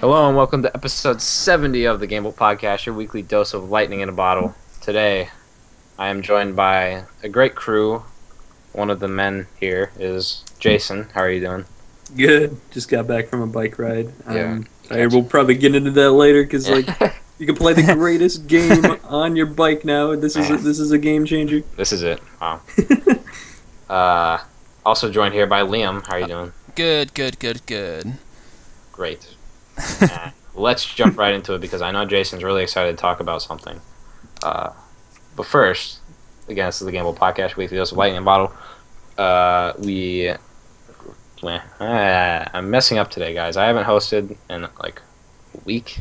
Hello and welcome to episode 70 of the TGB Podcast, your weekly dose of lightning in a bottle. Today, I am joined by a great crew. One of the men here is Jason. How are you doing? Good. Just got back from a bike ride. Yeah. I will probably get into that later because you can play the greatest game on your bike now. This is a game changer. This is it. Wow. Also joined here by Liam. How are you doing? Good. Great. Let's jump right into it because I know Jason's really excited to talk about something. But first, again, this is the TGB Podcast, weekly dose of lightning in a bottle. I'm messing up today, guys. I haven't hosted in like a week,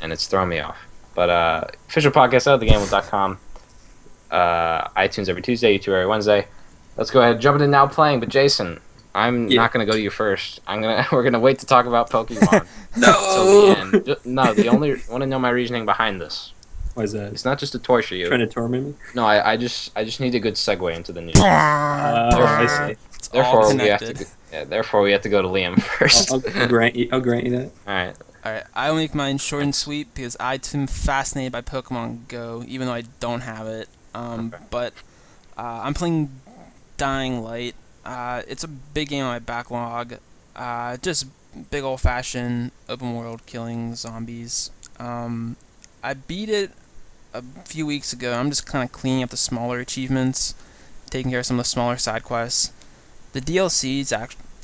and it's throwing me off. But official podcast out of thegame.com. iTunes every Tuesday, YouTube every Wednesday. Let's go ahead, jump into now playing. But Jason, I'm not gonna go to you first. We're gonna wait to talk about Pokemon. No. Until the end. No, the only want to know my reasoning behind this. Why is that? It's not just to torture you. Trying to torment me? No, I just need a good segue into the news. I see. Therefore, we have to go to Liam first. I'll grant you that. All right. I'll make mine short and sweet because I'm fascinated by Pokemon Go, even though I don't have it. But I'm playing Dying Light. It's a big game on my backlog. Just big old-fashioned open world killing zombies. I beat it a few weeks ago. I'm just kind of cleaning up the smaller achievements, taking care of some of the smaller side quests. The DLCs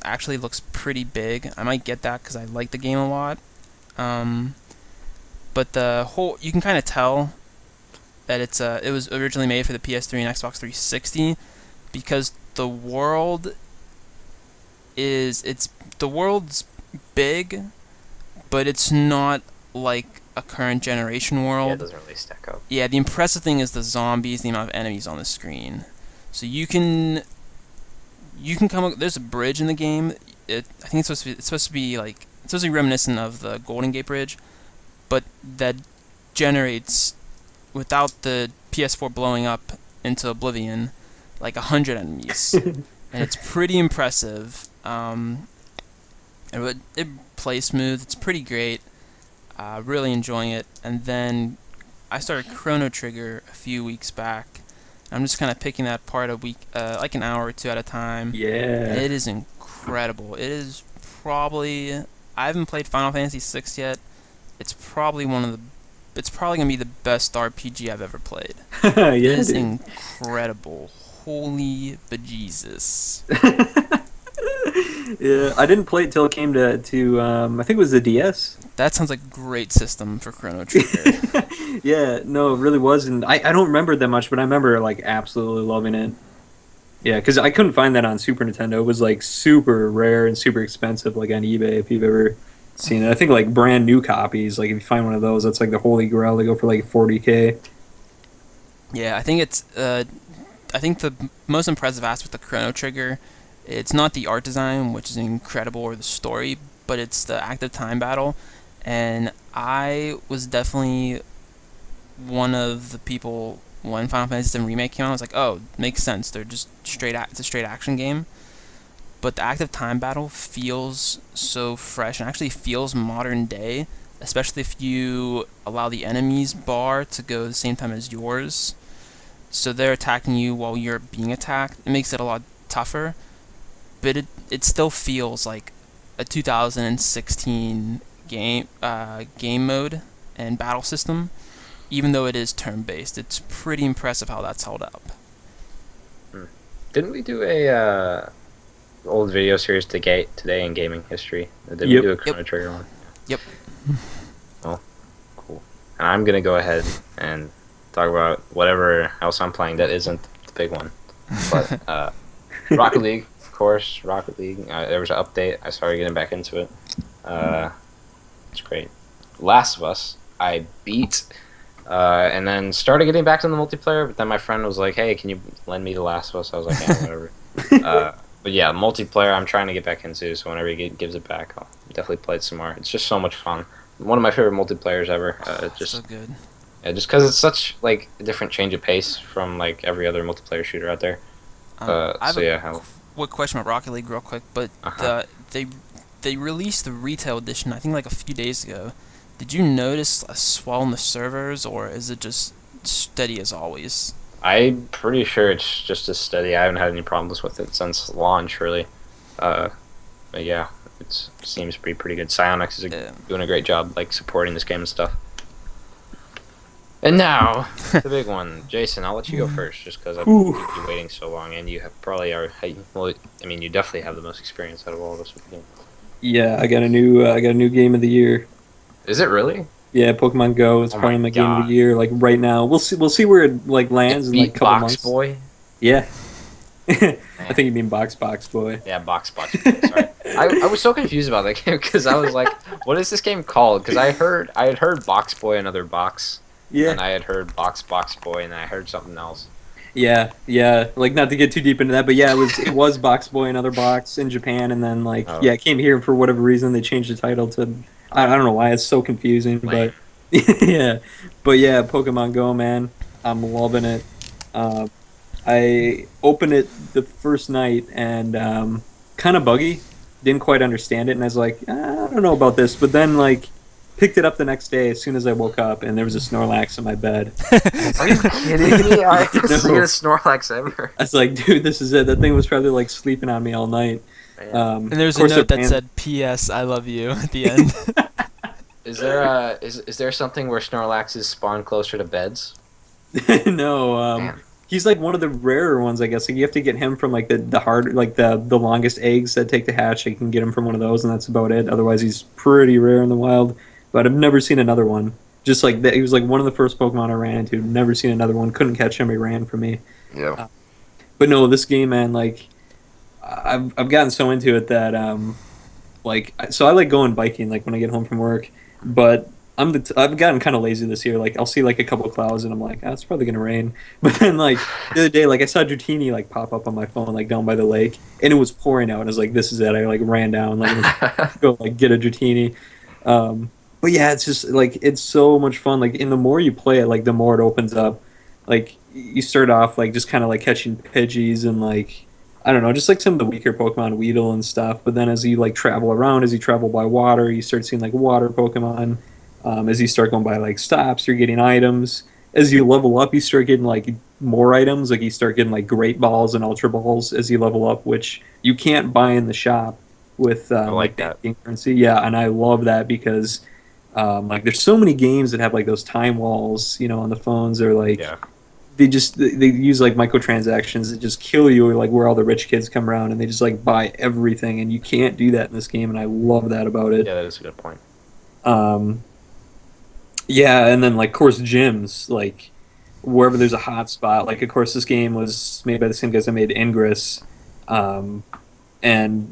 actually looks pretty big. I might get that because I like the game a lot. But you can kind of tell that it was originally made for the PS3 and Xbox 360 because the world's big, but it's not like a current generation world. Yeah, it doesn't really stack up. Yeah, the impressive thing is the zombies, the amount of enemies on the screen. So you can come up. There's a bridge in the game. I think it's supposed to be reminiscent of the Golden Gate Bridge, but that generates, without the PS4 blowing up into oblivion, like 100 enemies, and it's pretty impressive. It plays smooth. It's pretty great. Really enjoying it. And then I started Chrono Trigger a few weeks back. I'm just kind of picking that part a week, like an hour or two at a time. Yeah. It is incredible. It is probably. I haven't played Final Fantasy VI yet. It's probably gonna be the best RPG I've ever played. Yeah, it is incredible. Holy bejesus. Yeah, I didn't play it till it came to I think it was the DS. That sounds like a great system for Chrono Trigger. Yeah, no, it really was, and I don't remember that much, but I remember like absolutely loving it. Yeah, because I couldn't find that on Super Nintendo. It was like super rare and super expensive, like on eBay. If you've ever seen it, I think like brand new copies. Like if you find one of those, that's like the holy grail. They go for like $40K. Yeah, I think it's. I think the most impressive aspect of Chrono Trigger, it's not the art design, which is incredible, or the story, but it's the active time battle. And I was definitely one of the people when Final Fantasy VII Remake came out. I was like, oh, makes sense. They're just it's a straight action game. But the active time battle feels so fresh and actually feels modern day, especially if you allow the enemy's bar to go the same time as yours. So they're attacking you while you're being attacked. It makes it a lot tougher, but it still feels like a 2016 game mode and battle system, even though it is turn-based. It's pretty impressive how that's held up. Didn't we do a old video series today in gaming history? Did we do a Chrono Trigger one? Yep. Oh, cool. And I'm gonna go ahead and talk about whatever else I'm playing that isn't the big one. But Rocket League, of course. Rocket League. There was an update. I started getting back into it. It's great. Last of Us, I beat, and then started getting back to the multiplayer. But then my friend was like, "Hey, can you lend me The Last of Us?" I was like, "Yeah, whatever." But yeah, multiplayer I'm trying to get back into. So whenever he gives it back, I'll definitely play it some more. It's just so much fun. One of my favorite multiplayers ever. Just so good. Yeah, just because it's such like a different change of pace from like every other multiplayer shooter out there. I have a quick question about Rocket League real quick, but they released the retail edition, I think like a few days ago. Did you notice a swell in the servers, or is it just steady as always? I'm pretty sure it's just as steady. I haven't had any problems with it since launch, really. But yeah, it seems to be pretty good. Psyonix is doing a great job, like, supporting this game and stuff. And now, the big one. Jason, I'll let you go first, just because I've kept you waiting so long, and you have probably are. Well, I mean, you definitely have the most experience out of all of us with the game. Yeah, I got a new game of the year. Is it really? Yeah, Pokemon Go. It's probably my game of the year. Like right now, we'll see where it like lands in like a couple months. Boy. Yeah. I think you mean Box Boy. Yeah, Box Boy. Sorry, I was so confused about that game because I was like, "What is this game called?" Because I had heard Box Boy, another box. Yeah. And I had heard Box Boy, and I heard something else. Yeah. Like, not to get too deep into that, but yeah, it was Box Boy, another box in Japan, and then like it came here, and for whatever reason they changed the title to. I don't know why, it's so confusing, but yeah, Pokemon Go, man, I'm loving it. I opened it the first night and kind of buggy, didn't quite understand it, and I was like, I don't know about this, but then like picked it up the next day as soon as I woke up, and there was a Snorlax in my bed. Are you kidding me? I haven't seen a Snorlax ever. I was like, dude, this is it. That thing was probably like sleeping on me all night. And there's a note that said, "P.S. I love you" at the end. Is there something where Snorlaxes spawn closer to beds? No. He's like one of the rarer ones, I guess. Like, you have to get him from like the hard, like the longest eggs that take to hatch. You can get him from one of those, and that's about it. Otherwise, he's pretty rare in the wild. But I've never seen another one. Just like that, he was like one of the first Pokemon I ran into. Never seen another one. Couldn't catch him. He ran from me. Yeah. But no, this game, man, like I've gotten so into it that so I like going biking like when I get home from work, but I've gotten kind of lazy this year. Like I'll see like a couple of clouds and I'm like, it's probably gonna rain. But then like the other day, like I saw Dratini like pop up on my phone like down by the lake, and it was pouring out. And I was like, this is it. I like ran down like go like get a Dratini. But yeah, it's just like it's so much fun. Like, and the more you play it, like the more it opens up. Like you start off like just kind of like catching Pidgeys and like I don't know, just like some of the weaker Pokemon, Weedle and stuff. But then as you like travel around, as you travel by water, you start seeing like water Pokemon. As you start going by like stops, you're getting items. As you level up, you start getting like more items. Like you start getting like Great Balls and Ultra Balls as you level up, which you can't buy in the shop with I like that currency. Yeah, and I love that because like there's so many games that have like those time walls, on the phones. Or like they use like microtransactions that just kill you, or like where all the rich kids come around and they just like buy everything, and you can't do that in this game, and I love that about it. Yeah, that is a good point. Yeah, and then like of course gyms, like wherever there's a hot spot. Like of course this game was made by the same guys that made Ingress, and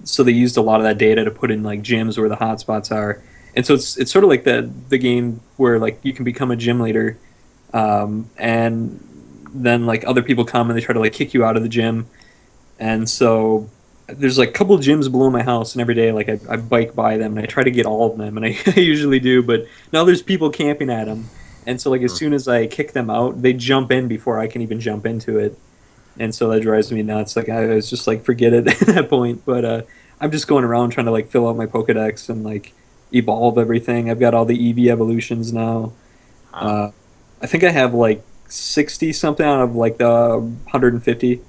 so they used a lot of that data to put in like gyms where the hot spots are. And so it's sort of like the game where like you can become a gym leader, and then like other people come and they try to like kick you out of the gym. And so there's like a couple of gyms below my house, and every day like I bike by them and I try to get all of them, and I usually do, but now there's people camping at them. And so like as soon as I kick them out, they jump in before I can even jump into it. And so that drives me nuts. Like I was just like, forget it at that point. But I'm just going around trying to like fill out my Pokedex and like evolve everything. I've got all the EV evolutions now. I think I have like 60 something out of like the 150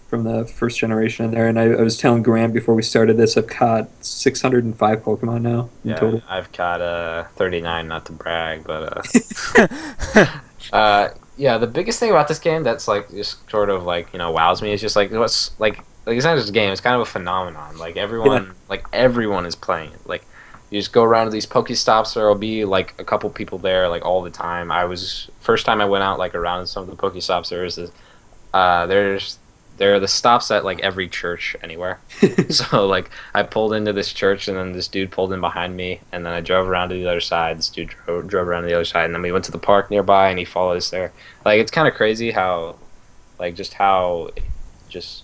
from the first generation in there. And I was telling Grant before we started this, I've caught 605 Pokemon now in total. I've caught 39, not to brag, but yeah, the biggest thing about this game that's like just sort of like wows me is just like what's like it's not just a game, it's kind of a phenomenon. Like everyone is playing it. Like you just go around to these Pokestops, there'll be like a couple people there like all the time. First time I went out like around some of the Pokestops, there are the stops at like every church anywhere. So like I pulled into this church, and then this dude pulled in behind me, and then I drove around to the other side. This dude drove around to the other side, and then we went to the park nearby, and he followed us there. Like it's kind of crazy how it just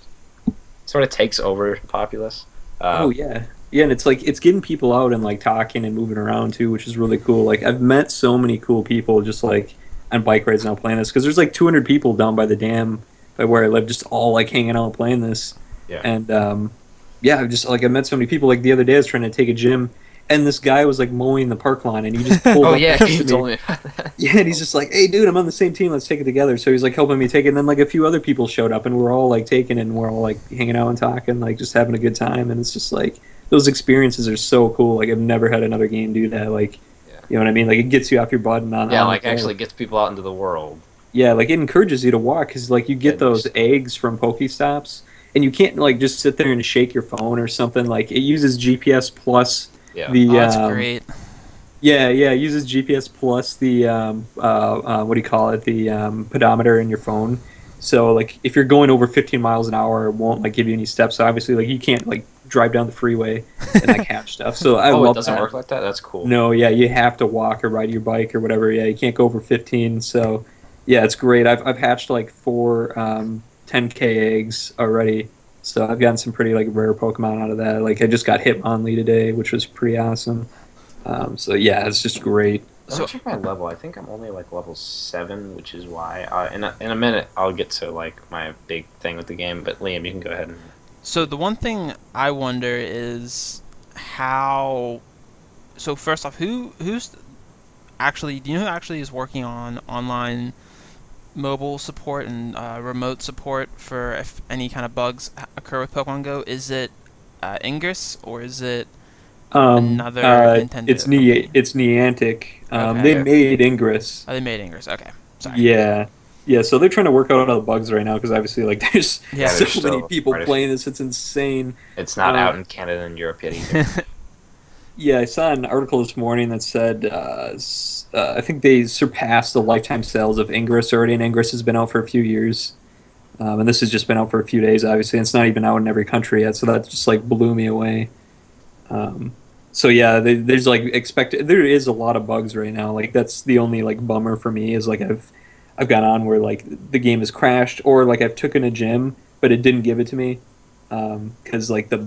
sort of takes over the populace. Yeah, and it's like it's getting people out and like talking and moving around too, which is really cool. Like I've met so many cool people just like on bike rides now playing this, because there's like 200 people down by the dam by where I live, just all like hanging out playing this. Yeah. And yeah, I've just like I met so many people. Like the other day, I was trying to take a gym, and this guy was like mowing the park lawn, and he just pulled Oh up yeah, next you to told me. me about that. Yeah, and he's just like, "Hey, dude, I'm on the same team. Let's take it together." So he's like helping me take it, and then like a few other people showed up, and we're all like taking it, and we're all like hanging out and talking, like just having a good time. And it's just like those experiences are so cool. Like I've never had another game do that. Like, Yeah. you know what I mean? Like it gets you off your butt and on. Yeah, on the like go. actually gets people out into the world. Yeah, like it encourages you to walk because like you get Yeah, those just- eggs from Pokestops, and you can't like just sit there and shake your phone or something. Like it uses GPS plus Yeah. the Oh, that's great. yeah, it uses GPS plus the what do you call it? The pedometer in your phone. So like if you're going over 15 miles an hour, it won't like give you any steps. So obviously like you can't like drive down the freeway and like catch stuff. So I Oh, love it doesn't that. work like that? That's cool. No, yeah, you have to walk or ride your bike or whatever. Yeah, you can't go over 15. So yeah, it's great. I've hatched like 4 10K eggs already. So I've gotten some pretty like rare Pokemon out of that. Like I just got Hitmonlee today, which was pretty awesome. So yeah, it's just great. Let me check my level. I think I'm only like level 7, which is why. In a minute, I'll get to like my big thing with the game. But Liam, you can go ahead and. So the one thing I wonder is how. So first off, who's actually? Do you know who actually is working on online mobile support and remote support for if any kind of bugs occur with Pokemon Go? Is it Ingress or is it another Nintendo company? It's Niantic. Okay. They made Ingress. Oh, they made Ingress. Okay, sorry. Yeah. So they're trying to work out all the bugs right now because obviously like there's Yeah, so there's many still people quite a playing this. It's insane. It's not out in Canada and Europe yet either. Yeah, I saw an article this morning that said I think they surpassed the lifetime sales of Ingress already, and Ingress has been out for a few years. And this has just been out for a few days, obviously, and it's not even out in every country yet, so that just like blew me away. So yeah, there's like there is a lot of bugs right now. Like that's the only like bummer for me is like I've gone on where like the game has crashed or like I've taken a gym but it didn't give it to me because like the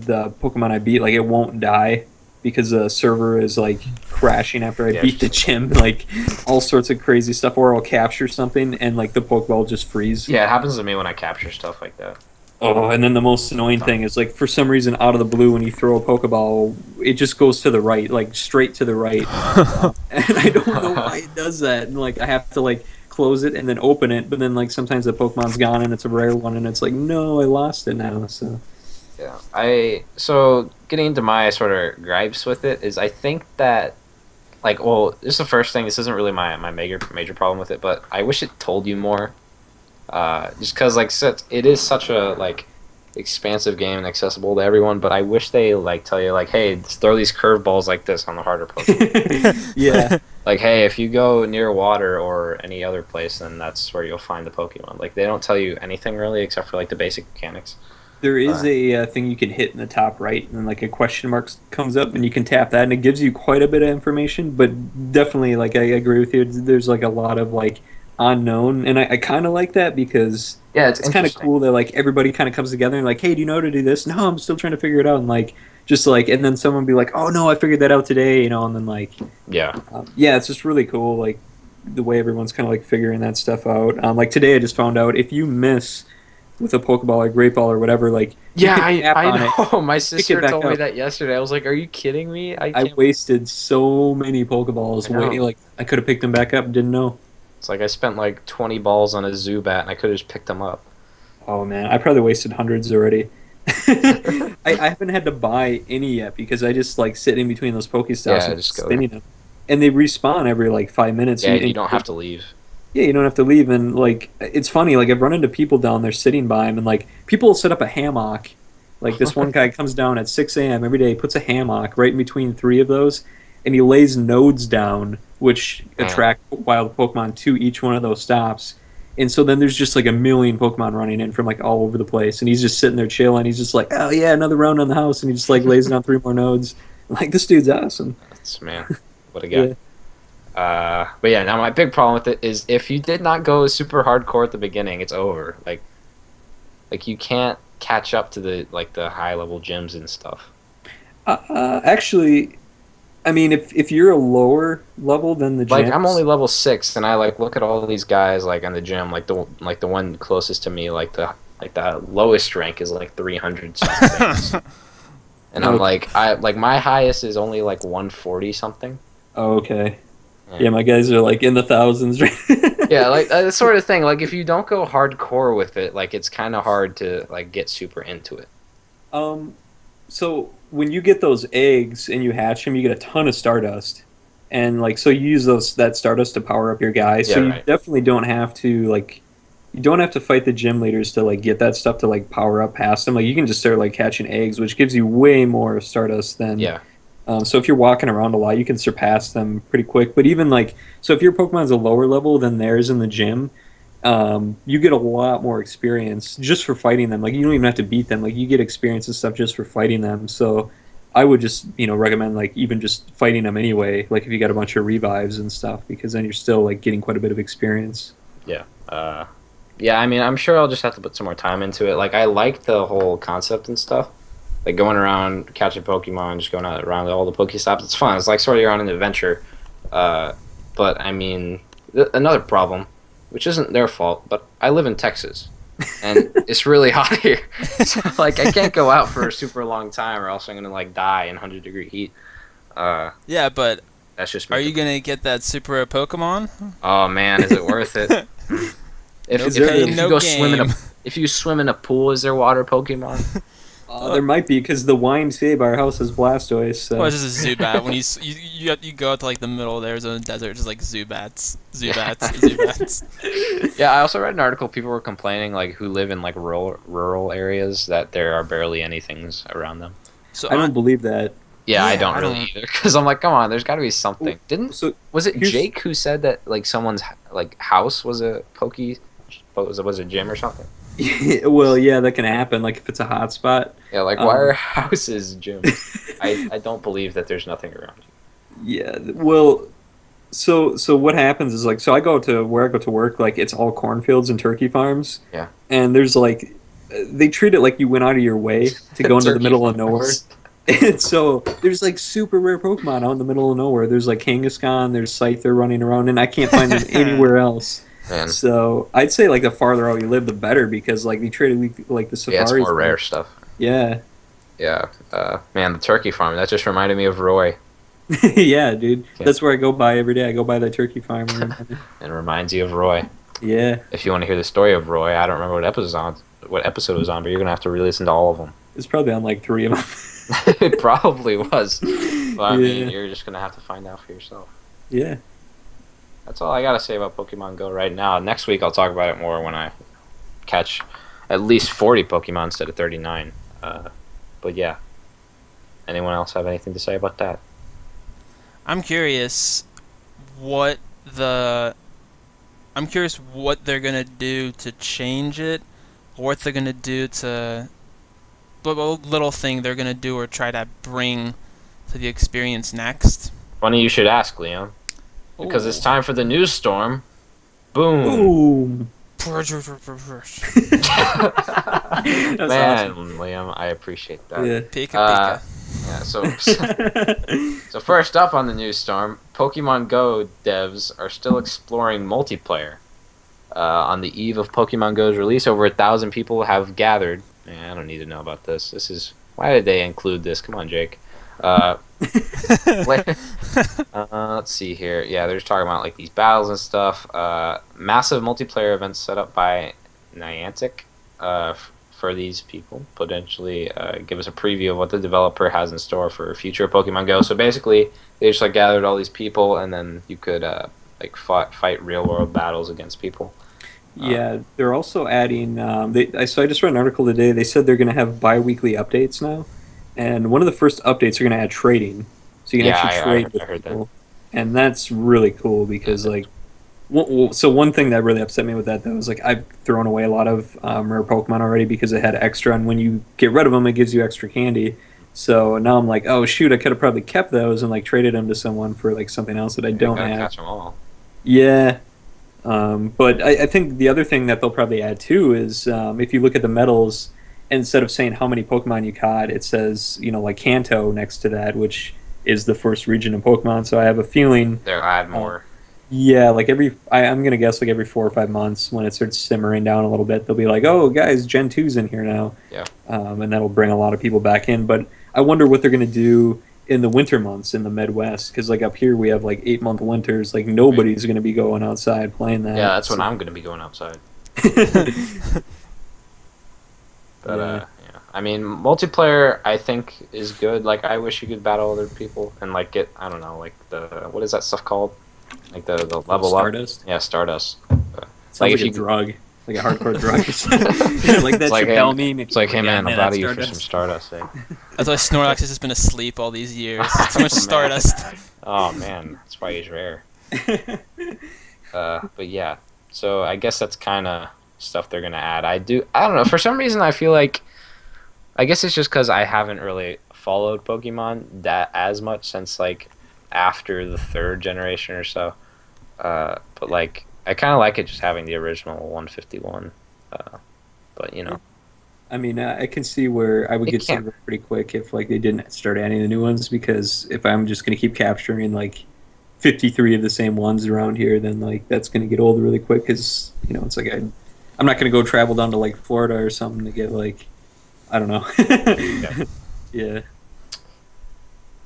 Pokemon I beat like it won't die because the server is like crashing after I Yeah, beat the gym, like all sorts of crazy stuff, or I'll capture something and like the Pokeball will just freeze. Yeah, it happens to me when I capture stuff like that. Oh, and then the most annoying thing is like for some reason out of the blue when you throw a Pokeball, it just goes to the right, like straight to the right, and I don't know why it does that. And like I have to like close it and then open it, but then like sometimes the Pokemon's gone and it's a rare one, and it's like no, I lost it now. So Yeah, so getting into my sort of gripes with it is I think that like this is the first thing. This isn't really my major problem with it, but I wish it told you more. Just because like it is such a like expansive game and accessible to everyone, but I wish they like tell you like, hey, just throw these curveballs like this on the harder Pokemon. yeah, Like, hey, if you go near water or any other place, then that's where you'll find the Pokemon. Like, they don't tell you anything really except for like the basic mechanics. there is a thing you can hit in the top right, and like a question mark comes up, and you can tap that, and it gives you quite a bit of information. But definitely, like I agree with you, there's like a lot of like unknown, and I kind of like that because Yeah, it's kind of cool that like everybody kind of comes together and like, hey, do you know how to do this? No, I'm still trying to figure it out, and like just like, and then someone be like, oh no, I figured that out today, you know, and then like Yeah. yeah, it's just really cool, like the way everyone's kind of like figuring that stuff out. Like today, I just found out if you miss with a Pokeball or Great Ball or whatever, like you Yeah, can tap on I know. My it sister back told me up. that yesterday. I was like, "Are you kidding me?" I I can't. wasted so many Pokeballs. I know. Like I could have picked them back up, didn't know. It's like I spent like 20 balls on a Zubat, and I could have just picked them up. Oh man, I probably wasted hundreds already. I haven't had to buy any yet because I just like sit in between those Pokestops Yeah, and just go. spinning them, and they respawn every like 5 minutes. Yeah, and you don't have to leave. Yeah, you don't have to leave, and like it's funny. Like I've run into people down there sitting by him, and like people will set up a hammock. Like this one guy comes down at 6 a.m. every day, puts a hammock right in between 3 of those, and he lays nodes down, which attract wild Pokemon to each one of those stops. And so then there's just like a million Pokemon running in from like all over the place, and he's just sitting there chilling. He's just like, oh yeah, another round on the house, and he just like lays down 3 more nodes. Like this dude's awesome. That's man, what a guy. But yeah, now my big problem with it is if you did not go super hardcore at the beginning, it's over. Like you can't catch up to the high level gyms and stuff. Actually, I mean, if you're a lower level than the gyms, Like I'm only level 6, and I like look at all these guys like on the gym, like the one closest to me, like the Like the lowest rank is like 300 something. And I'm like, my highest is only like 140 something. Oh, okay. Yeah, my guys are like in the thousands. Yeah, like that sort of thing. Like if you don't go hardcore with it, like it's kind of hard to like get super into it. So when you get those eggs and you hatch them, you get a ton of Stardust, and like so you use that Stardust to power up your guys. So you definitely don't have to fight the gym leaders to like get that stuff to like power up past them. Like you can just start like catching eggs, which gives you way more Stardust than so if you're walking around a lot, you can surpass them pretty quick. But even like so, if your Pokemon's a lower level than theirs in the gym, you get a lot more experience just for fighting them. Like you don't even have to beat them. Like you get experience and stuff just for fighting them. So I would just recommend like even just fighting them anyway. Like if you got a bunch of revives and stuff, because then you're still like getting quite a bit of experience. Yeah. Yeah. I mean, I'm sure I'll just have to put some more time into it. Like I like the whole concept and stuff. Like going around catching Pokemon, just going around all the Pokestops. It's fun. It's like sort of you're on an adventure. But I mean, another problem, which isn't their fault, but I live in Texas, and it's really hot here. So like I can't go out for a super long time, or else I'm gonna like die in 100-degree heat. Yeah, but that's just. Are you gonna get that super rare Pokemon? Oh man, is it worth it? If you swim in a pool, is there water Pokemon? There might be, because the YMCA by our house is Blastoise. So. Well, it's just a Zubat. When you go out to like the middle of the Arizona desert, just like Zubats. Yeah, I also read an article. People were complaining, like who live in like rural areas, that there are barely anythings around them. So I don't believe that. Yeah, I don't really either, because I'm like, come on, there's got to be something. Was it Jake who said that like someone's like house was a was a gym or something? Well, yeah, that can happen. Like if it's a hot spot. Yeah, like why are houses gyms? I don't believe that there's nothing around you. Yeah, well, so what happens is like I go to work, like it's all cornfields and turkey farms. Yeah. And there's like they treat it like you went out of your way to go into the middle of nowhere. And so there's like super rare Pokemon out in the middle of nowhere. There's like Kangaskhan, there's Scyther running around, and I can't find them anywhere else. Man. So I'd say like the farther out you live, the better, because like they traded like the safaris. Yeah, it's more rare stuff. Yeah. Yeah. Man, the turkey farm, that just reminded me of Roy. Yeah, dude. Yeah. That's where I go by every day. I go by the turkey farm. And it reminds you of Roy. Yeah. If you want to hear the story of Roy, I don't remember what episode it was on, but you're going to have to re-listen to all of them. It's probably on like 3 of them. It probably was. But I mean, you're just going to have to find out for yourself. Yeah. That's all I got to say about Pokemon Go right now. Next week I'll talk about it more when I catch at least 40 Pokemon instead of 39. But yeah. Anyone else have anything to say about that? I'm curious what they're gonna do to change it, or what they're gonna do to what little thing they're gonna do or try to bring to the experience next. Funny you should ask, Liam. Because it's time for the news storm. Boom. Man, awesome. Liam, I appreciate that. Yeah. Pika. Yeah, so first up on the news storm, Pokemon Go devs are still exploring multiplayer. On the eve of Pokemon Go's release, over 1,000 people have gathered. Man, I don't need to know about this. Why did they include this? Come on, Jake. Let's see here. Yeah, they're just talking about like these battles and stuff. Massive multiplayer events set up by Niantic for these people. Potentially give us a preview of what the developer has in store for future Pokemon Go. So basically, they just like gathered all these people, and then you could like fight real world battles against people. Yeah, they're also adding. So I just read an article today. They said they're going to have bi-weekly updates now. And one of the first updates are going to add trading, so you can actually trade with people, and that's really cool because like, so one thing that really upset me with that though is like I've thrown away a lot of rare Pokemon already because it had extra, and when you get rid of them, it gives you extra candy. So now I'm like, oh shoot, I could have probably kept those and like traded them to someone for like something else that I don't have. Catch them all. Yeah. But I think the other thing that they'll probably add too is if you look at the medals. Instead of saying how many Pokemon you caught, it says, like Kanto next to that, which is the first region of Pokemon. So I have a feeling they'll add more. Yeah, like I'm gonna guess like every 4 or 5 months when it starts simmering down a little bit, they'll be like, "Oh, guys, Gen 2's in here now," Yeah. and that'll bring a lot of people back in. But I wonder what they're gonna do in the winter months in the Midwest, because like up here we have like 8 month winters. Like nobody's gonna be going outside playing that. Yeah, that's when I'm gonna be going outside. But Yeah. yeah, I mean, multiplayer I think is good. Like, I wish you could battle other people and like get, I don't know, like what is that stuff called? Like the level Stardust? up. Yeah, Stardust. Sounds like a drug, like a hardcore drug. Like that Chappelle meme. It's like, hey man, I'll battle you for Stardust. some Stardust. Eh? That's why Snorlax has just been asleep all these years. Too much Stardust. Oh man, that's why he's rare. But yeah, so I guess that's kind of stuff they're gonna add. I don't know. For some reason, I feel like, I guess it's just because I haven't really followed Pokemon that as much since like after the 3rd generation or so. But like, I kind of like it just having the original 151. But you know, I mean, I can see where I would get sick of it pretty quick if like they didn't start adding the new ones, because if I'm just gonna keep capturing like 53 of the same ones around here, then like that's gonna get old really quick, because you know it's like I'm not gonna go travel down to like Florida or something to get like, I don't know. Yeah.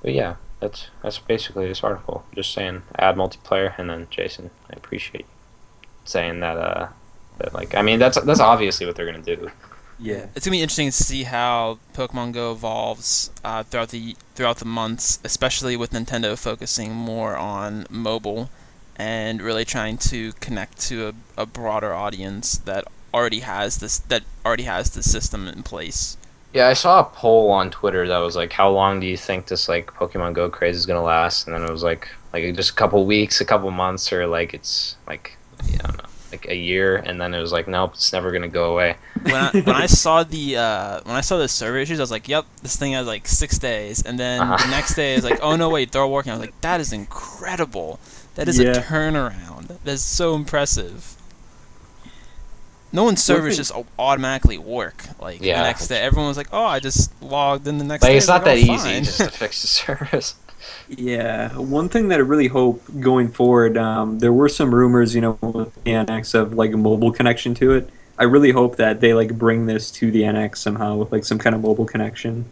But yeah, that's basically this article. Just saying, add multiplayer, and then Jason, I appreciate you saying that. That like, I mean, that's obviously what they're gonna do. Yeah. It's gonna be interesting to see how Pokemon Go evolves throughout the months, especially with Nintendo focusing more on mobile and really trying to connect to a broader audience that already has the system in place. Yeah, I saw a poll on Twitter that was like, how long do you think this like Pokemon Go craze is gonna last? And then it was like just a couple weeks, a couple months, or like it's like, I don't know, like a year. And then it was like, nope, it's never gonna go away. When I saw the server issues, I was like, yep, this thing has like 6 days. And then the next day, it's like, oh no, wait, they're all working. I was like, that is incredible. That is a turnaround. That's so impressive. No one's servers just automatically work like the next day. Everyone was like, "Oh, I just logged in the next day." It's not that easy fine. just to fix the service. Yeah, one thing that I really hope going forward, there were some rumors, you know, with the NX of like a mobile connection to it. I really hope that they like bring this to the NX somehow with like some kind of mobile connection.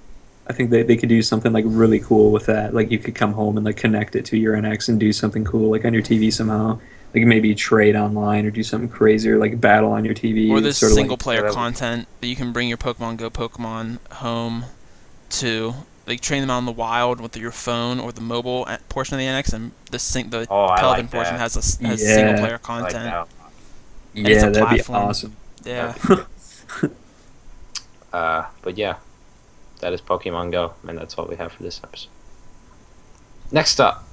I think they could do something like really cool with that. Like you could come home and like connect it to your NX and do something cool like on your TV somehow. Like maybe trade online or do something crazy, or like battle on your TV. Or there's sort of single like, player content that you can bring your Pokemon Go Pokemon home to, like train them out in the wild with your phone or the mobile portion of the NX, and the television portion has single player content. I like yeah, that'd be awesome. Yeah. But yeah, that is Pokemon Go, and that's all we have for this episode. Next up,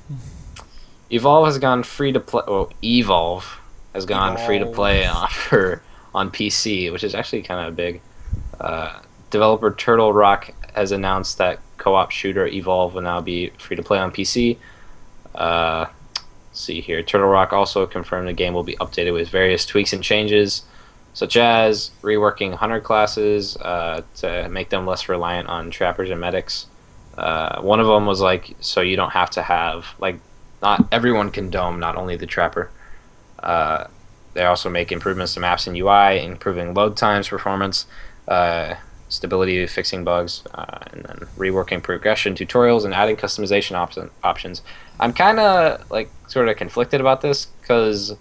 Evolve has gone free to play. Well, Evolve has gone free to play on PC, which is actually kind of big. Developer Turtle Rock has announced that co-op shooter Evolve will now be free to play on PC. Let's see here. Turtle Rock also confirmed the game will be updated with various tweaks and changes, such as reworking hunter classes to make them less reliant on trappers and medics. One of them was like, so you don't have to have like. Not everyone can dome, not only the trapper. They also make improvements to maps and UI, improving load times, performance, stability, fixing bugs, and then reworking progression tutorials and adding customization options. I'm kind of like sort of conflicted about this because,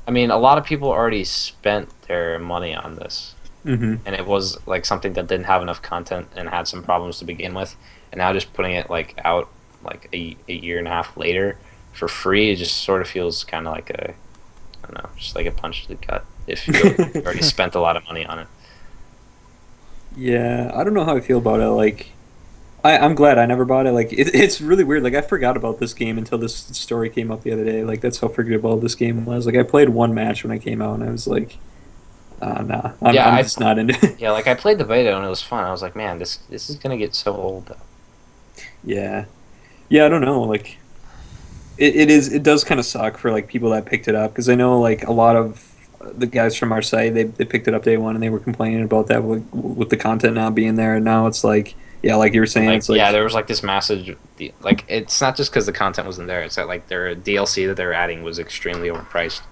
I mean, a lot of people already spent their money on this, and it was like something that didn't have enough content and had some problems to begin with, and now just putting it like out like a year and a half later for free, it just sort of feels kind of like I don't know, just like a punch to the gut if you already spent a lot of money on it. Yeah, I don't know how I feel about it. Like, I'm glad I never bought it. Like, it's really weird. Like, I forgot about this game until this story came up the other day. Like, that's how forgettable this game was. Like, I played one match when I came out, and I was like, nah, I'm just not into it. Yeah, like I played the beta and it was fun. I was like, man, this is gonna get so old though. Yeah, I don't know. Like, it does kind of suck for like people that picked it up, because I know like a lot of the guys from our site, they picked it up day one and they were complaining about that with the content not being there, and now it's like, Yeah, like you were saying, Like, it's like yeah, there was like this massive, like, it's not just because the content wasn't there. It's that like their DLC that they were adding was extremely overpriced.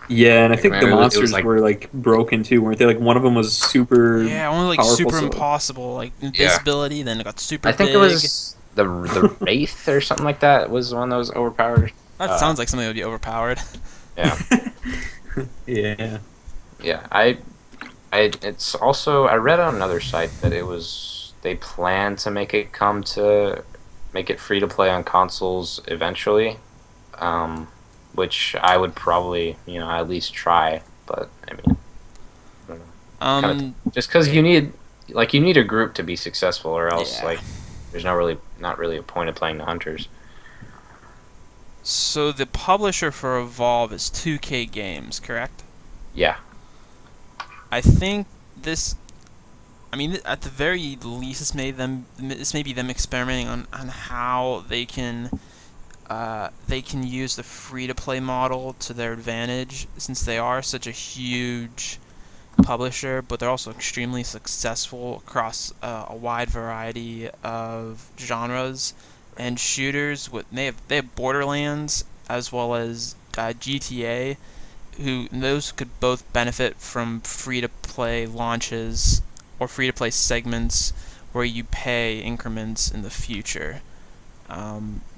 yeah, and I Like, think the remember, it was monsters like, were like broken too, weren't they? Like one of them was super Yeah, only like powerful. super So impossible, like invisibility. Then it got super I think big. it was the Wraith or something like that was one that was overpowered. That sounds like something that would be overpowered. Yeah, yeah, yeah. It's also I read on another site that they plan to make it free to play on consoles eventually, which I would probably at least try. But I mean, I don't know. Just because you need a group to be successful, or else Yeah. there's not really a point of playing the hunters. So the publisher for Evolve is 2K Games, correct? Yeah, I think this. I mean, at the very least, this may be them experimenting on how they can use the free-to-play model to their advantage, since they are such a huge publisher, but they're also extremely successful across a wide variety of genres and shooters. They have Borderlands as well as GTA, those could both benefit from free-to-play launches or free-to-play segments where you pay increments in the future.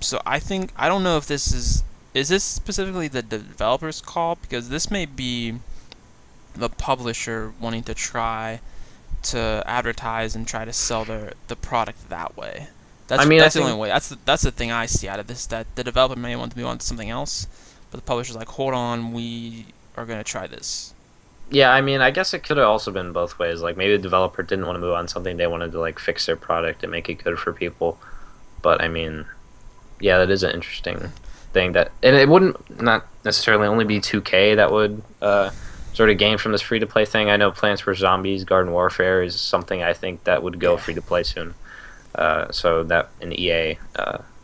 So I don't know if this is this specifically the developer's call, because this may be the publisher wanting to try to advertise and try to sell the product that way. That's the only way. That's the thing I see out of this, that the developer may want to move on to something else, but the publisher's like, hold on, we are going to try this. yeah. I mean, I guess it could have also been both ways. Like maybe the developer didn't want to move on something; they wanted to like fix their product and make it good for people. But I mean, yeah, that is an interesting thing. And it wouldn't not necessarily only be 2K that would sort of gain from this free to play thing. I know Plants vs Zombies, Garden Warfare is something I think that would go free to play soon. So that in EA,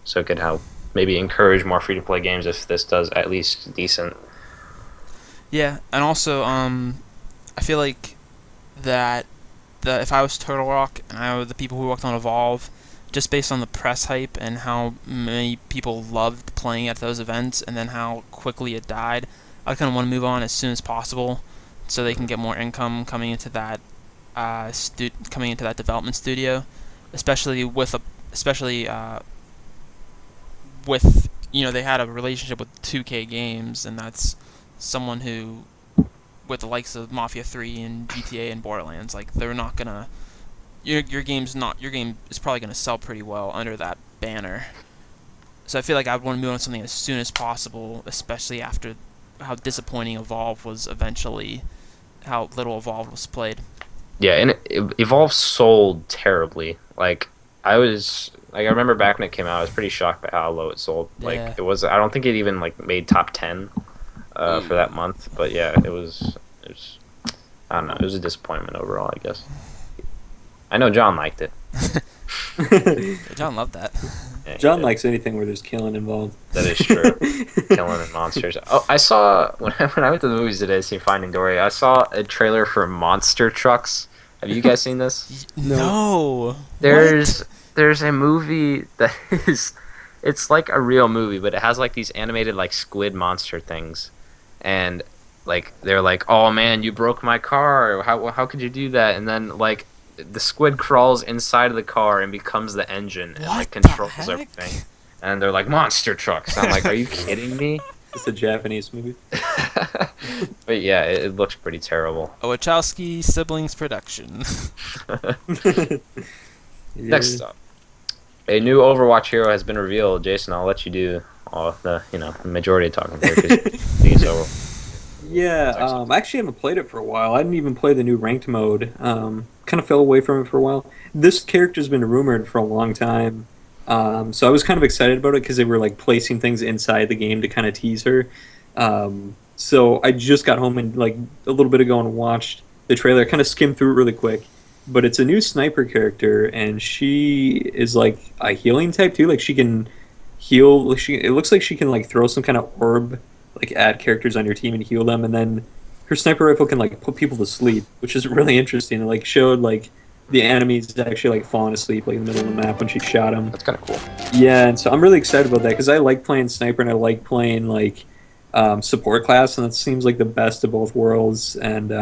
so it could help maybe encourage more free to play games if this does at least decent. Yeah, and also I feel like that if I was Turtle Rock and I were the people who worked on Evolve, just based on the press hype and how many people loved playing at those events and then how quickly it died, I kind of want to move on as soon as possible so they can get more income coming into that development studio, especially with they had a relationship with 2K Games, and that's someone who, with the likes of Mafia 3 and GTA and Borderlands, like they're not gonna your game is probably gonna sell pretty well under that banner. So I feel like I'd want to move on to something as soon as possible, especially after how disappointing Evolve was eventually, how little Evolve was played. Yeah, and Evolve sold terribly. I remember back when it came out, I was pretty shocked by how low it sold. Yeah. I don't think it even made top 10 for that month. But yeah, it was I don't know, it was a disappointment overall, I guess. I know John liked it. John loved that. Yeah, John likes anything where there's killing involved. That is true. Killing and monsters. Oh, I saw when I went to the movies today to see Finding Dory, I saw a trailer for Monster Trucks. Have you guys seen this? No. There's a movie that it's like a real movie, but it has like these animated like squid monster things, and like they're like, "Oh man, you broke my car. How could you do that?" And then like the squid crawls inside of the car and becomes the engine and like controls everything. And they're like, Monster Trucks. I'm like, are you kidding me? It's a Japanese movie. But yeah, it looks pretty terrible. A Wachowski siblings production. Next up, a new Overwatch hero has been revealed. Jason, I'll let you do all the majority of talking here because over. Yeah, I actually haven't played it for a while. I didn't even play the new ranked mode. Kind of fell away from it for a while. This character's been rumored for a long time, so I was kind of excited about it because they were like placing things inside the game to kind of tease her. So I just got home and like a little bit ago and watched the trailer. Kind of skimmed through it really quick, but it's a new sniper character, and she is like a healing type too. Like she can heal. It looks like she can like throw some kind of orb, like add characters on your team and heal them, and then her sniper rifle can like put people to sleep, which is really interesting. It like showed like the enemies actually like falling asleep like in the middle of the map when she shot him. That's kind of cool. Yeah, and so I'm really excited about that because I like playing sniper and I like playing like support class, and that seems like the best of both worlds. And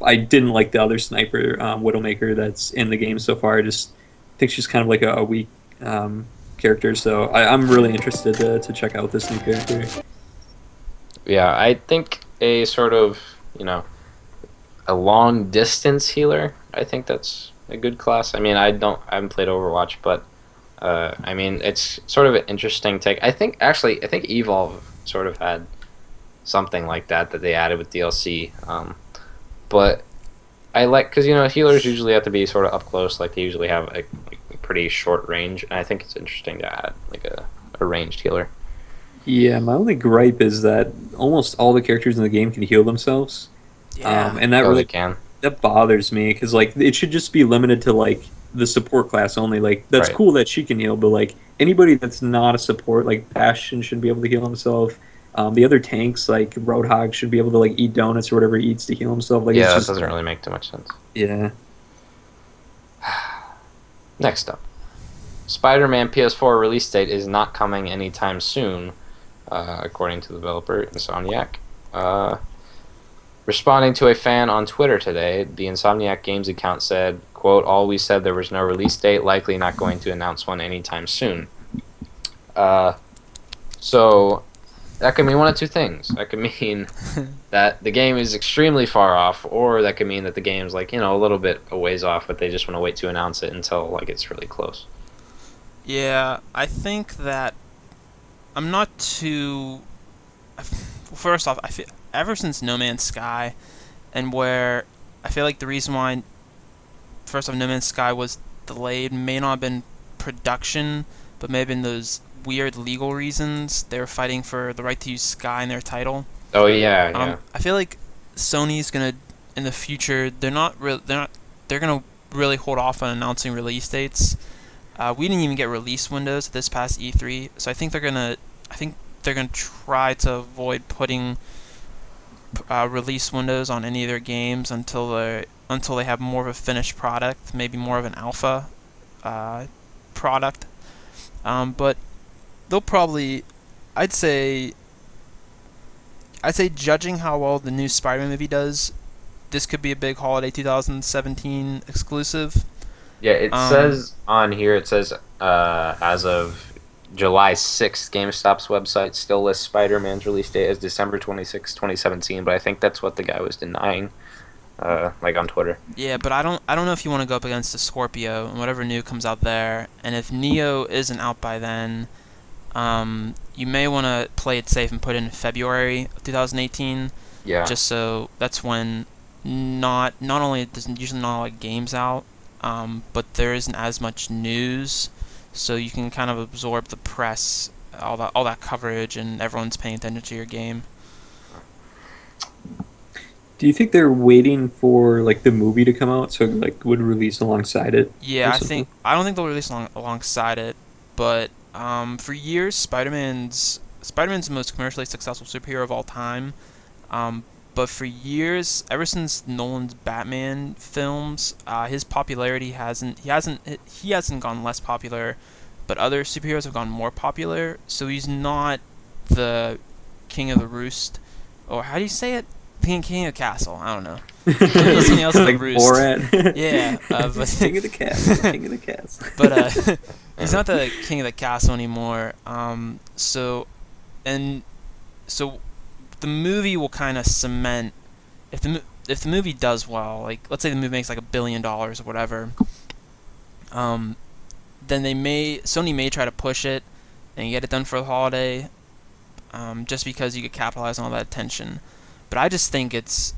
I didn't like the other sniper, Widowmaker, that's in the game so far. I just think she's kind of like a weak character, so I'm really interested to check out this new character. Yeah, I think a sort of, a long distance healer, I think that's a good class. I mean, I haven't played Overwatch, but I mean, it's sort of an interesting take. I think Evolve sort of had something like that they added with DLC. But I like, because healers usually have to be sort of up close, like they usually have a pretty short range, and I think it's interesting to add like a ranged healer. Yeah, my only gripe is that almost all the characters in the game can heal themselves. Yeah. And that Oh, really they can. that bothers me because like it should just be limited to like the support class only. Like that's Right. cool that she can heal, but like anybody that's not a support, like Bastion should be able to heal himself. The other tanks like Roadhog should be able to like eat donuts or whatever he eats to heal himself. Like Yeah, it's that just, doesn't really make too much sense. yeah. Next up, Spider-Man PS4 release date is not coming anytime soon, according to the developer Insomniac. Responding to a fan on Twitter today, the Insomniac Games account said, quote, "All we said there was no release date, likely not going to announce one anytime soon." So that could mean one of two things. That could mean that the game is extremely far off, or that could mean that the game's like, a little bit a ways off, but they just want to wait to announce it until like it's really close. Yeah, I think that I'm not too. First off, I feel ever since No Man's Sky, and where I feel like the reason why, first off, No Man's Sky was delayed may not have been production, but may have been those weird legal reasons. They were fighting for the right to use Sky in their title. Oh yeah. I feel like Sony's gonna in the future. They're gonna really hold off on announcing release dates. We didn't even get release windows this past E3, so I think they're gonna try to avoid putting release windows on any of their games until they have more of a finished product, maybe more of an alpha product. But they'll probably, I'd say, judging how well the new Spider-Man movie does, this could be a big holiday 2017 exclusive. Yeah, it says on here, as of July 6th, GameStop's website still lists Spider-Man's release date as December 26, 2017, but I think that's what the guy was denying, like on Twitter. Yeah, but I don't know if you want to go up against the Scorpio and whatever new comes out there, and if Neo isn't out by then, you may want to play it safe and put it in February of 2018. Yeah. Just so that's when not only there's usually not a lot of games out, but there isn't as much news, so you can kind of absorb the press, all that coverage, and everyone's paying attention to your game. Do you think they're waiting for like the movie to come out so it, like would release alongside it? Yeah, or I something? don't think they'll release alongside it, but for years Spider-Man's the most commercially successful superhero of all time. But for years, ever since Nolan's Batman films, his popularity hasn't gone less popular, but other superheroes have gone more popular. So he's not the king of the roost, or how do you say it? King of the castle. I don't know. Maybe something else like like roost. Borat. Yeah, but King of the castle. King of the castle. but he's not the king of the castle anymore. So the movie will kind of cement if the movie does well. Like, let's say the movie makes like $1 billion or whatever. Then Sony may try to push it and get it done for the holiday, just because you could capitalize on all that attention. But I just think it's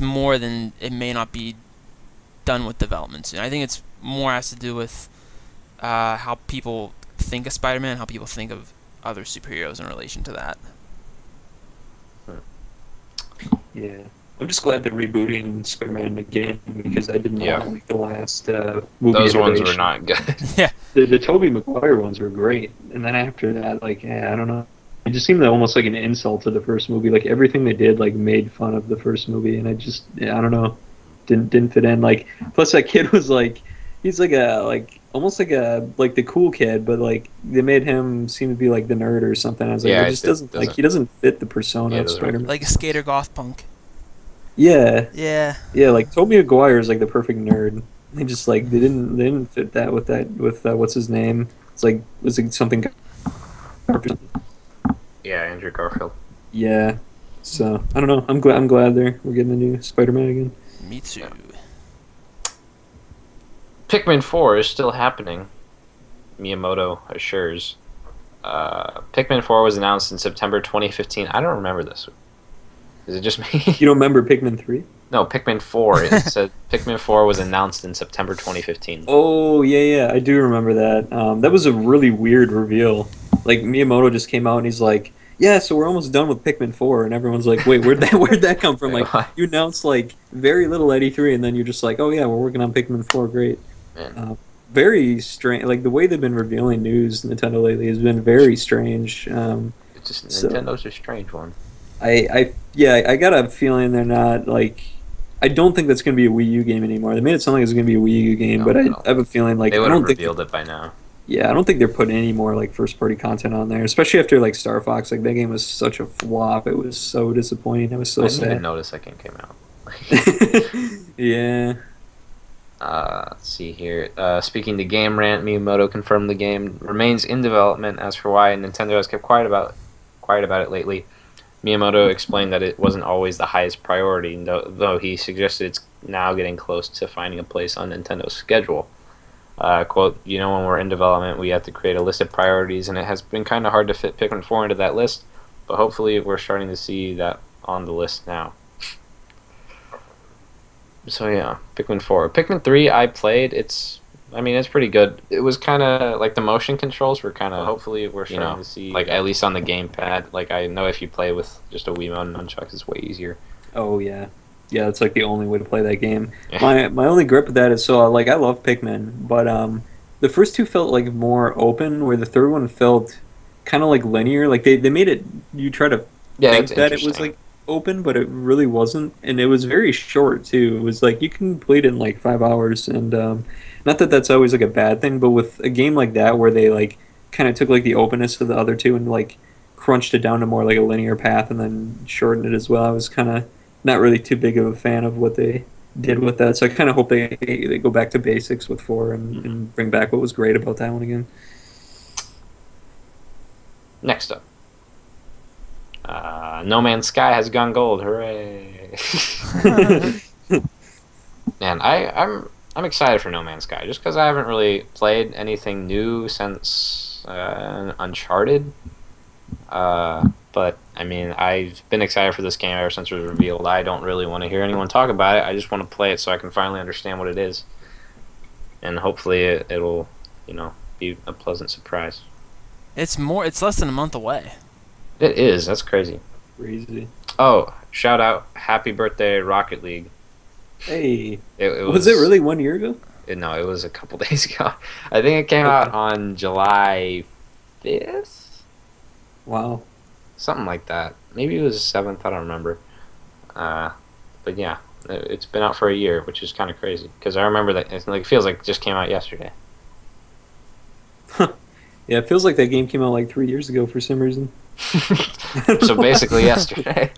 more than it may not be done with development soon. I think it's more has to do with how people think of Spider-Man, how people think of other superheroes in relation to that. Yeah. I'm just glad they're rebooting Spider-Man again because I did not like the last movie. Those ones iteration. were not good. Yeah. The Tobey Maguire ones were great, and then after that, like, I don't know. It just seemed almost like an insult to the first movie. Like everything they did, like made fun of the first movie, and I don't know. didn't fit in. Like, plus that kid was like, he's like almost like the cool kid, but like they made him seem to be like the nerd or something. I was like, Yeah, it just doesn't like he doesn't fit the persona Yeah, of Spider-Man. Like a skater goth punk. Yeah, Yeah. like Tobey Maguire is like the perfect nerd. They just like they didn't fit that with what's his name? It's like was it something? Yeah, Andrew Garfield. Yeah. So I don't know. I'm glad we're getting a new Spider-Man again. Me too. Pikmin 4 is still happening, Miyamoto assures. Pikmin 4 was announced in September 2015. I don't remember this. Is it just me? You don't remember Pikmin 3? No, Pikmin 4. It said Pikmin 4 was announced in September 2015. Oh, yeah, I do remember that. That was a really weird reveal. Like, Miyamoto just came out and he's like, yeah, so we're almost done with Pikmin 4, and everyone's like, wait, where'd that come from? Like, you announced, like, very little at E3, and then you're just like, oh, yeah, we're working on Pikmin 4, great. Very strange. Like, the way they've been revealing news, Nintendo lately, has been very strange. It's just, Nintendo's a strange one. I got a feeling they're not, like... I don't think that's going to be a Wii U game anymore. They made it sound like it's going to be a Wii U game, but I have a feeling like they would have revealed it by now. Yeah, I don't think they're putting any more like first party content on there, especially after like Star Fox. Like that game was such a flop. It was so disappointing. I was so sad. I didn't even notice that game came out. Yeah. Let's see here. Speaking to Game Rant, Miyamoto confirmed the game remains in development. As for why Nintendo has kept quiet about it lately, Miyamoto explained that it wasn't always the highest priority, though he suggested it's now getting close to finding a place on Nintendo's schedule. Quote, when we're in development, we have to create a list of priorities, and it has been kind of hard to fit Pikmin 4 into that list, but hopefully we're starting to see that on the list now. So yeah, Pikmin 4. Pikmin 3 I played, it's pretty good. It was kind of, like, the motion controls were kind of, hopefully we're starting to see, like, at least on the gamepad. Like, I know if you play with just a Wiimote and nunchucks, it's way easier. Oh, yeah. Yeah, that's, like, the only way to play that game. Yeah. My only grip with that is, so, like, I love Pikmin, but the first two felt, like, more open, where the third one felt kind of, like, linear. Like, they made it, you try to think that it was, like, open, but it really wasn't. And it was very short, too. It was, like, you can complete it in, like, 5 hours, and, not that that's always like a bad thing, but with a game like that where they like kind of took like the openness of the other two and like crunched it down to more like a linear path and then shortened it as well, I was kind of not really too big of a fan of what they did with that. So I kind of hope they go back to basics with 4 and bring back what was great about that one again. Next up, No Man's Sky has gone gold. Hooray! Man, I'm excited for No Man's Sky, just because I haven't really played anything new since Uncharted. But, I've been excited for this game ever since it was revealed. I don't really want to hear anyone talk about it. I just want to play it so I can finally understand what it is. And hopefully it'll, be a pleasant surprise. It's less than a month away. It is. That's crazy. Crazy. Oh, shout out. Happy birthday, Rocket League. Hey, was it really 1 year ago? No, it was a couple days ago. I think it came out on July 5th? Wow. Something like that. Maybe it was 7th, I don't remember. But yeah, it's been out for a year, which is kind of crazy. Because I remember that it feels like it just came out yesterday. Yeah, it feels like that game came out like 3 years ago for some reason. So basically yesterday.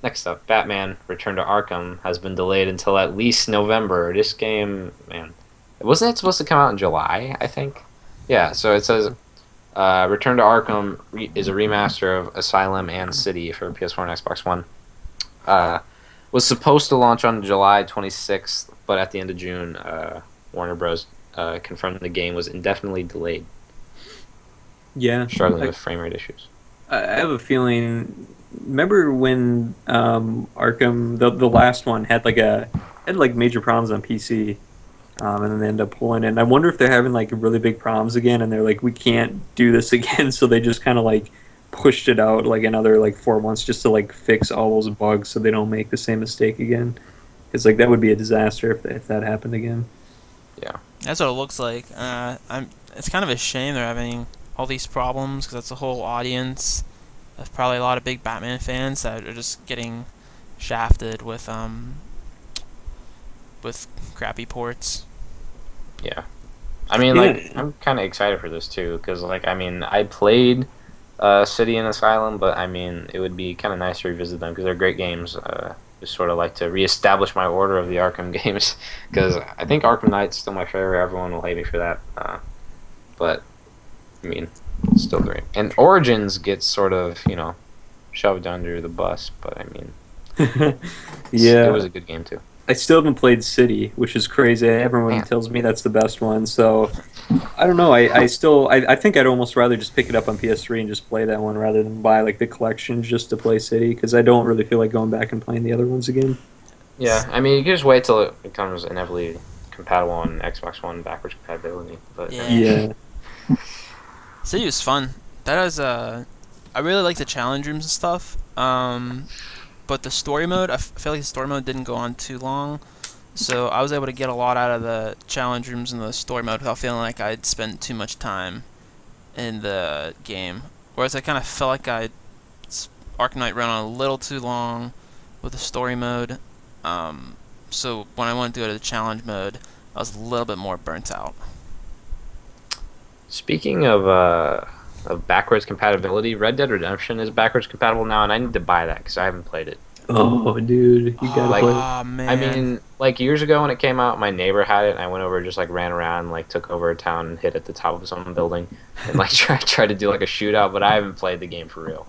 Next up, Batman Return to Arkham has been delayed until at least November. This game, man, wasn't it supposed to come out in July, I think? Yeah, so it says Return to Arkham is a remaster of Asylum and City for PS4 and Xbox One. Was supposed to launch on July 26th, but at the end of June, Warner Bros. Confirmed the game was indefinitely delayed. Yeah. Struggling with frame rate issues. I have a feeling... Remember when Arkham, the last one, had major problems on PC, and then they ended up pulling it. And I wonder if they're having like really big problems again, and they're like, we can't do this again, so they just kind of like pushed it out like another like 4 months just to like fix all those bugs so they don't make the same mistake again. Because like that would be a disaster if that happened again. Yeah, that's what it looks like. It's kind of a shame they're having all these problems because that's a whole audience. There's probably a lot of big Batman fans that are just getting shafted with crappy ports. Yeah. I mean, like, I'm kind of excited for this too, because, like, I mean, I played City and Asylum, but I mean, it would be kind of nice to revisit them because they're great games. Just sort of like to reestablish my order of the Arkham games, because I think Arkham Knight's still my favorite. Everyone will hate me for that, but I mean, it's still great. And Origins gets sort of, shoved under the bus, but I mean, yeah, it was a good game too. I still haven't played City, which is crazy. Everyone tells me that's the best one, so I don't know. I think I'd almost rather just pick it up on PS3 and just play that one rather than buy like the collection just to play City, because I don't really feel like going back and playing the other ones again. Yeah, I mean, you can just wait till it becomes inevitably compatible on Xbox One backwards compatibility. But yeah. City was fun. That was I really like the challenge rooms and stuff. But the story mode, I feel like the story mode didn't go on too long, so I was able to get a lot out of the challenge rooms and the story mode without feeling like I'd spent too much time in the game. Whereas I kind of felt like Arkham Knight ran on a little too long with the story mode. So when I wanted to go to the challenge mode, I was a little bit more burnt out. Speaking of backwards compatibility, Red Dead Redemption is backwards compatible now, and I need to buy that because I haven't played it. Oh, dude, you gotta play it. Oh, man. I mean, like years ago when it came out, my neighbor had it, and I went over, just like ran around, like took over a town and hit at the top of some building, and like try to do like a shootout. But I haven't played the game for real,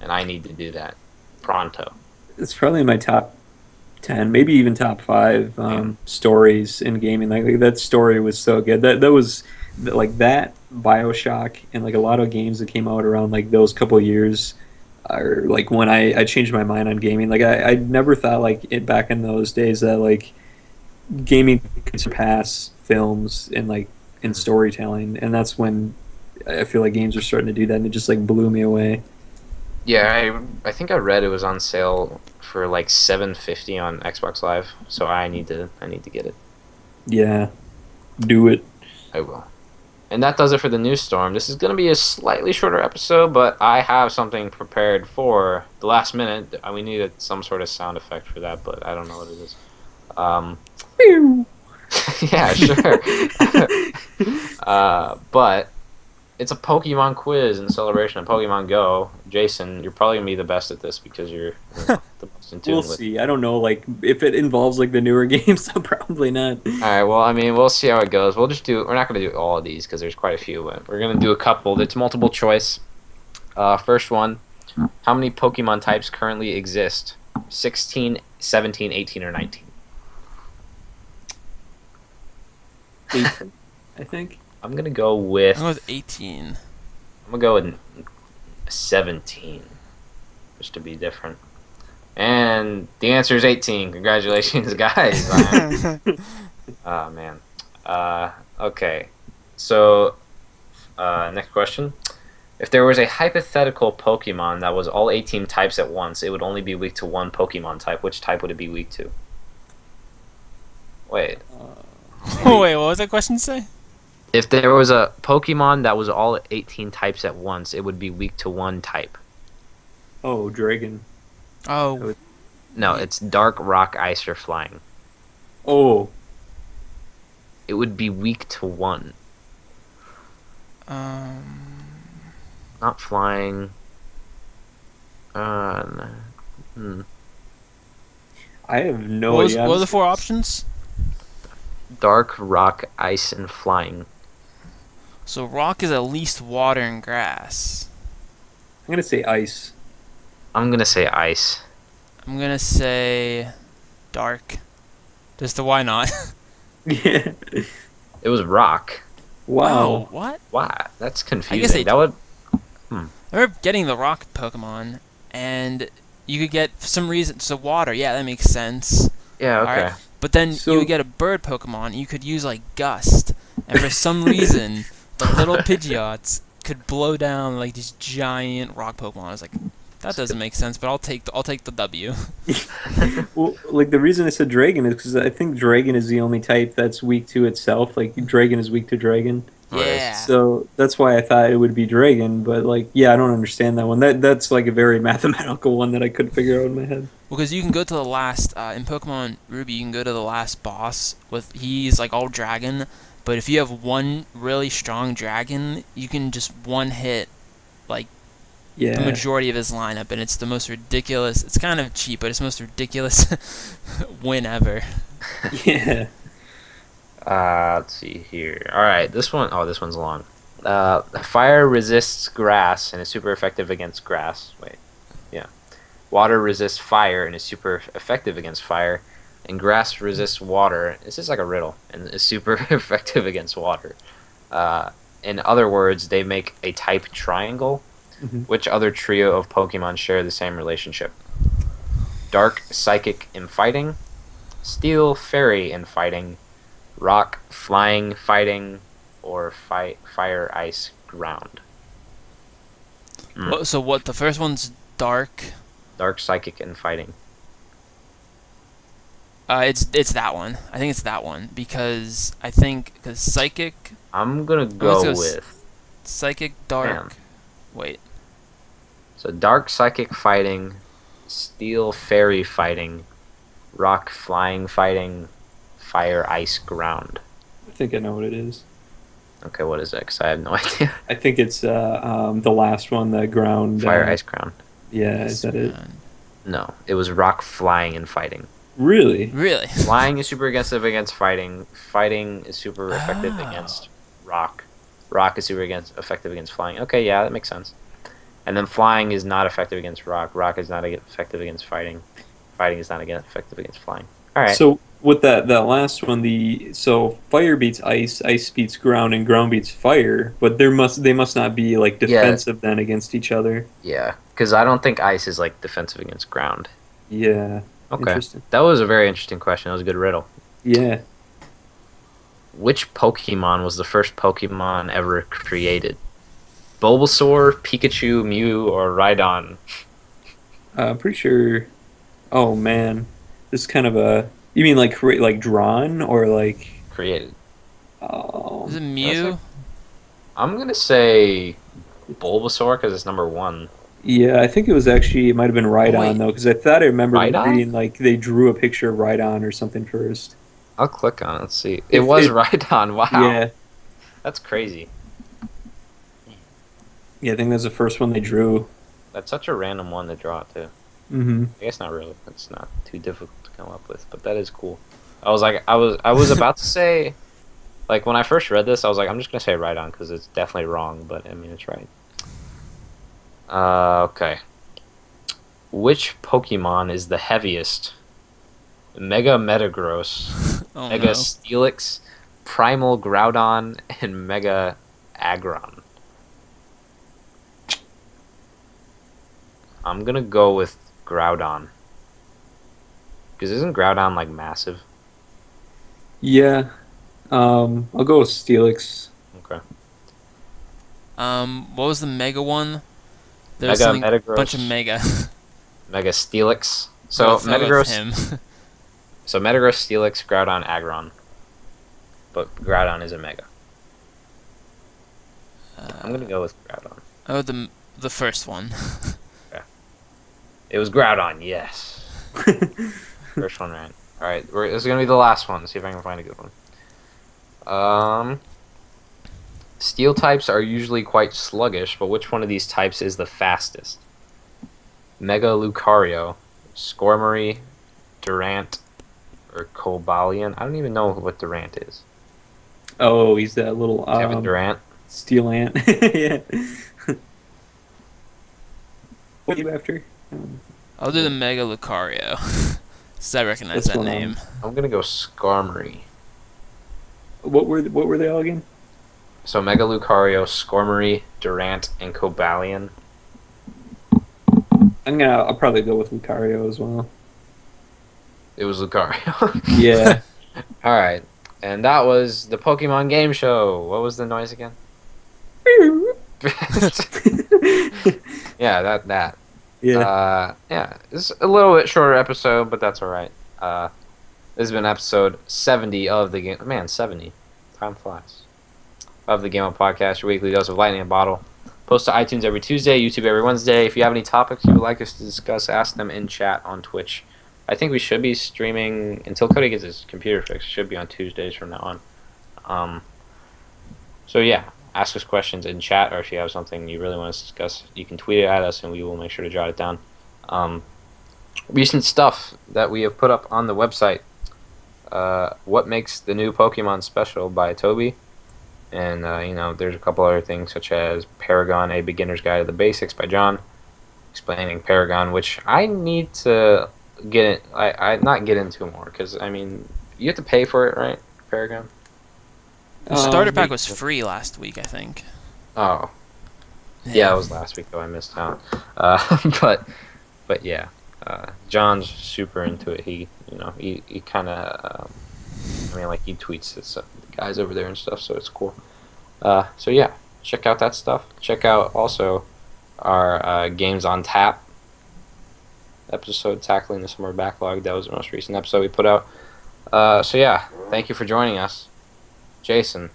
and I need to do that pronto. It's probably in my top 10, maybe even top 5 stories in gaming. Like that story was so good. That was like that BioShock and like a lot of games that came out around like those couple of years are like when I changed my mind on gaming. Like I never thought like it back in those days that like gaming could surpass films in storytelling, and that's when I feel like games are starting to do that, and it just like blew me away. Yeah, I think I read it was on sale for like $7.50 on Xbox Live, so I need to get it. Yeah, do it. I will. And that does it for the news storm. This is going to be a slightly shorter episode, but I have something prepared for the last minute. We needed some sort of sound effect for that, but I don't know what it is. Yeah, sure. But it's a Pokemon quiz in celebration of Pokemon Go. Jason, you're probably going to be the best at this because you're the most in tune We'll with. see. I don't know, like, if it involves, like, the newer games, so probably not. Alright, well, I mean, we'll see how it goes. We're not going to do all of these because there's quite a few, but we're going to do a couple. It's multiple choice. First one, how many Pokemon types currently exist? 16, 17, 18, or 19? 18, I think. I'm going to go with... I'm going with 18. I'm going to go with 17, just to be different. And the answer is 18. Congratulations, guys. Oh, man. Okay. So, next question. If there was a hypothetical Pokemon that was all 18 types at once, it would only be weak to one Pokemon type. Which type would it be weak to? Wait. Wait, what was that question say? If there was a Pokemon that was all 18 types at once, it would be weak to one type. Oh, Dragon. Oh. No, it's Dark, Rock, Ice, or Flying. Oh. It would be weak to one. Not Flying. I have no What idea. were the 4 options? Dark, Rock, Ice, and Flying. So rock is at least water and grass. I'm gonna say Ice. I'm gonna say Ice. I'm gonna say dark. Just the why not? Yeah. It was Rock. Wow. Oh, what? Wow, that's confusing. I guess that would. I remember getting the rock Pokemon, and you could get, for some reason, so water. Yeah, that makes sense. Yeah. Okay. Alright. But then So- you would get a bird Pokemon. You could use like Gust, and for some reason, the little Pidgeots could blow down like these giant rock Pokemon. I was like, that doesn't make sense, but I'll take the W. Well, like the reason I said Dragon is because I think Dragon is the only type that's weak to itself. Like Dragon is weak to Dragon. What is? Yeah. So that's why I thought it would be dragon, but like, yeah, I don't understand that one. That's like a very mathematical one that I couldn't figure out in my head. Because you can go to the last in Pokemon Ruby, you can go to the last boss with he's like all dragon, but if you have one really strong dragon, you can just one hit like the Yeah, majority of his lineup, and it's the most ridiculous. It's kind of cheap, but it's the most ridiculous win ever. yeah. Let's see here. All right, this one. Oh, this one's long. Fire resists grass and is super effective against grass. Wait, yeah. Water resists fire and is super effective against fire. And grass resists water. This is like a riddle and is super effective against water. In other words, they make a type triangle. Mhm. Which other trio of Pokemon share the same relationship? Dark, Psychic, and Fighting. Steel, Fairy, and Fighting. Rock, Flying, Fighting. Or Fire, Ice, Ground. So what? The first one's dark. Dark, Psychic, and Fighting. It's that one. I think it's that one because psychic. I'm gonna Let's go go with Psychic, dark. Damn. Wait. so Dark, Psychic, Fighting. Steel, Fairy, Fighting. Rock, Flying, Fighting. Fire, Ice, Ground. I think I know what it is. Okay, what is that? Because I have no idea. I think it's the last one, the ground. Fire, Ice, Ground. Yeah, is that it? No, it was Rock, Flying, and Fighting. Really? Really? Flying is super aggressive against Fighting. Fighting is super effective against Rock. Rock is super effective against Flying. Okay, yeah, that makes sense. And then Flying is not effective against Rock. Rock is not effective against Fighting. Fighting is not effective against Flying. All right. So with that last one, so fire beats ice, ice beats ground, and ground beats fire. But they must not be like defensive then against each other. Yeah, because I don't think Ice is like defensive against Ground. Yeah. Okay. Interesting. That was a very interesting question. That was a good riddle. Yeah. Which Pokemon was the first Pokemon ever created? Bulbasaur, Pikachu, Mew, or Rhydon? I'm pretty sure. Oh man, this is kind of a. You mean like drawn or like? Created. Oh. Is it Mew? I'm gonna say Bulbasaur because it's number 1. Yeah, I think it might have been Rhydon wait. though, because I thought I remember Rhydon? reading like they drew a picture of Rhydon or something first. I'll click on it. Let's see. It was Rhydon. Wow. Yeah. That's crazy. Yeah, I think that's the first one they drew. That's such a random one to draw too. Mm-hmm. I guess not really. It's not too difficult to come up with, but that is cool. I was about to say, like when I first read this, I was like, I'm just gonna say Rhydon because it's definitely wrong, but I mean it's right. Okay. Which Pokemon is the heaviest? Mega Metagross, Oh Mega no. Steelix, Primal Groudon, and Mega Aggron. I'm gonna go with Groudon. Because isn't Groudon like massive? Yeah. I'll go with Steelix. Okay. What was the mega one? There's Mega something, Metagross. bunch of mega. Mega Steelix. So I'll go with Metagross. him. So Metagross, Steelix, Groudon, Aggron. But Groudon is a Mega. I'm gonna go with Groudon. Oh, the first one. It was Groudon, yes. First one right. Alright, this is gonna be the last one. Let's see if I can find a good one. Steel types are usually quite sluggish, but which one of these types is the fastest? Mega Lucario, Squirmery, Durant, or Cobalion? I don't even know what Durant is. Oh, he's that little Kevin Durant? steel ant. Yeah. What are you after? I'll do the Mega Lucario. Cause I recognize This that one, name. I'm gonna go Skarmory. What were they all again? So Mega Lucario, Squirmery, Durant, and Cobalion. I'll probably go with Lucario as well. It was Lucario. Yeah. Alright. And that was the Pokemon Game Show. What was the noise again? Yeah, that. Yeah. Yeah. It's a little bit shorter episode, but that's alright. This has been episode 70 of the game. Man, 70. Time flies. of the Game Up Podcast, your weekly dose of lightning in a bottle. Post to iTunes every Tuesday, YouTube every Wednesday. If you have any topics you would like us to discuss, ask them in chat on Twitch. I think we should be streaming until Cody gets his computer fixed. It should be on Tuesdays from now on. So yeah, ask us questions in chat, or if you have something you really want us to discuss, you can tweet it at us, and we will make sure to jot it down. Recent stuff that we have put up on the website. What Makes the New Pokemon Special by Toby. And, there's a couple other things, such as Paragon, A Beginner's Guide to the Basics by John, explaining Paragon, which I need to not get into more, because, you have to pay for it, right, Paragon? The starter pack was free last week, I think. Oh. Yeah, it was last week, though. I missed out. But yeah. John's super into it. He kind of, he tweets his guys over there and stuff, so it's cool. So yeah, check out that stuff. Check out also our Games on Tap episode, tackling the summer backlog. That was the most recent episode we put out. So yeah, thank you for joining us. Jason,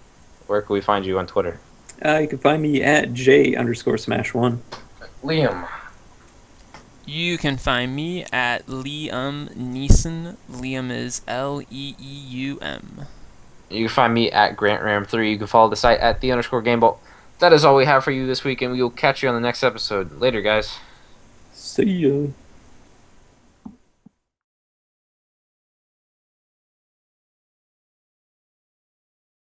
where can we find you on Twitter? You can find me at J_Smash1. Liam. You can find me at Liam Neeson. Liam is Leeum. You can find me at GrantRam3. You can follow the site at _GameBolt. That is all we have for you this week, and we will catch you on the next episode. Later, guys. See ya.